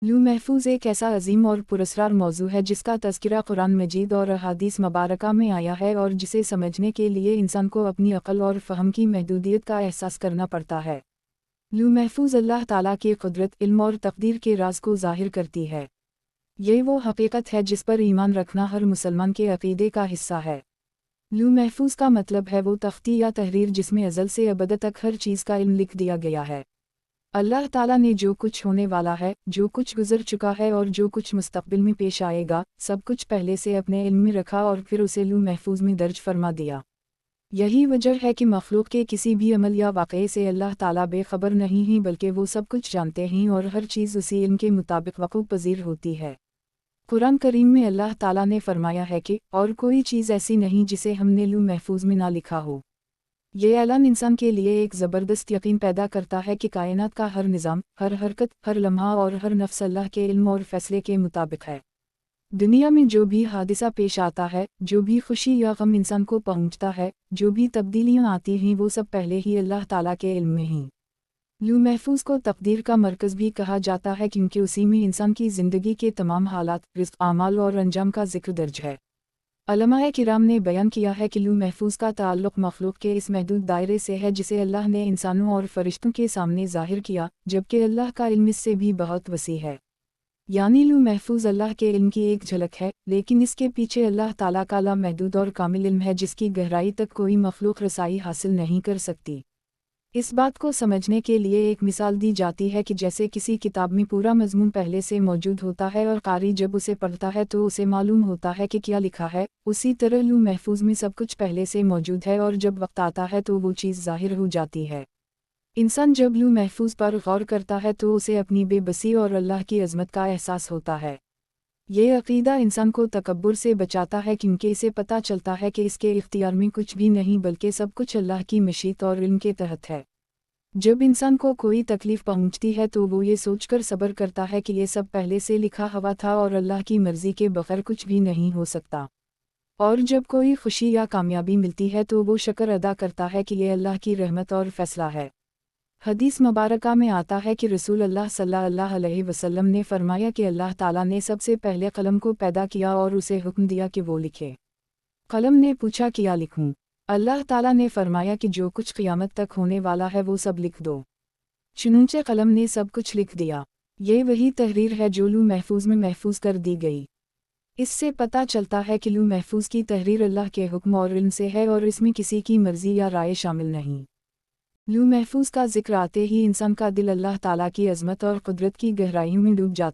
लूह महफूज एक ऐसा अजीम और पुरस्कार मौजू है जिसका तज़किरा कुरान मजीद और अहादीस मुबारका में आया है और जिसे समझने के लिए इंसान को अपनी अक़ल और फ़हम की महदूदियत का एहसास करना पड़ता है। लूह महफूज अल्लाह ताला की क़ुदरत, इल्म और तक़दीर के राज को ज़ाहिर करती है। ये वो हकीकत है जिस पर ईमान रखना हर मुसलमान के अक़ीदे का हिस्सा है। लूह महफूज का मतलब है वो तख्ती या तहरीर जिसमें अज़ल से अबद तक हर चीज़ का इल्म लिख दिया गया है। अल्लाह ताला ने जो कुछ होने वाला है, जो कुछ गुजर चुका है और जो कुछ मुस्तक़बिल में पेश आएगा, सब कुछ पहले से अपने इल्म में रखा और फिर उसे लूह महफूज में दर्ज फरमा दिया। यही वजह है कि मखलूक के किसी भी अमल या वाक़ये से अल्लाह ताला बेखबर नहीं हैं, बल्कि वो सब कुछ जानते हैं और हर चीज़ उसी इल्म के मुताबिक वक़ूअ पज़ीर होती है। कुरान करीम में अल्लाह ताला ने फरमाया है कि और कोई चीज़ ऐसी नहीं जिसे हमने लूह महफूज में ना लिखा हो। ये ऐलान इंसान के लिए एक ज़बरदस्त यकीन पैदा करता है कि कायनात का हर निज़ाम, हर हरकत, हर लम्हा और हर नफ्स अल्लाह के इल्म और फ़ैसले के मुताबिक है। दुनिया में जो भी हादिसा पेश आता है, जो भी खुशी या गम इंसान को पहुंचता है, जो भी तब्दीलियां आती हैं, वो सब पहले ही अल्लाह ताला के इल्म में हैं। लूह महफूज को तक़दीर का मरकज़ भी कहा जाता है क्योंकि उसी में इंसान की ज़िंदगी के तमाम हालात, रिज़्क़, आमाल और अंजाम का ज़िक्र दर्ज है। उलमाए किराम ने बयान किया है कि लूह महफूज का ताल्लुक़ मखलूक के इस महदूद दायरे से है जिसे अल्लाह ने इंसानों और फरिश्तों के सामने ज़ाहिर किया, जबकि अल्लाह का इल्म इससे भी बहुत वसी है। यानी लूह महफूज अल्लाह के इल्म की एक झलक है, लेकिन इसके पीछे अल्लाह ताला का लामहदूद और कामिल इल्म है जिसकी गहराई तक कोई मखलूक रसाई हासिल नहीं कर सकती। इस बात को समझने के लिए एक मिसाल दी जाती है कि जैसे किसी किताब में पूरा मज़मून पहले से मौजूद होता है और क़ारी जब उसे पढ़ता है तो उसे मालूम होता है कि क्या लिखा है, उसी तरह लूह महफूज में सब कुछ पहले से मौजूद है और जब वक्त आता है तो वो चीज़ ज़ाहिर हो जाती है। इंसान जब लूह महफूज पर गौर करता है तो उसे अपनी बेबसी और अल्लाह की अज़मत का एहसास होता है। ये अक़ीदा इंसान को तकब्बुर से बचाता है क्योंकि इसे पता चलता है कि इसके इख्तियार में कुछ भी नहीं बल्कि सब कुछ अल्लाह की मशीयत और इल्म के तहत है। जब इंसान को कोई तकलीफ़ पहुंचती है तो वो ये सोचकर सब्र करता है कि ये सब पहले से लिखा हुआ था और अल्लाह की मर्ज़ी के बग़ैर कुछ भी नहीं हो सकता। और जब कोई खुशी या कामयाबी मिलती है तो वो शुक्र अदा करता है कि ये अल्लाह की रहमत और फ़ैसला है। हदीस मुबारका में आता है कि रसूल अल्लाह सल्लल्लाहु अलैहि वसल्लम ने फरमाया कि अल्लाह ताला ने सबसे पहले कलम को पैदा किया और उसे हुक्म दिया कि वो लिखे। कलम ने पूछा क्या लिखूं? अल्लाह ताला ने फरमाया कि जो कुछ क़यामत तक होने वाला है वो सब लिख दो। चुनूंचे कलम ने सब कुछ लिख दिया। ये वही तहरीर है जो लूह महफूज में महफूज कर दी गई। इससे पता चलता है कि लूह महफूज की तहरीर अल्लाह के हुक्म और इल्म से है और इसमें किसी की मर्ज़ी या राय शामिल नहीं। लूह महफूज का जिक्र आते ही इंसान का दिल अल्लाह ताला की अज़मत और क़ुदरत की गहराई में डूब जाता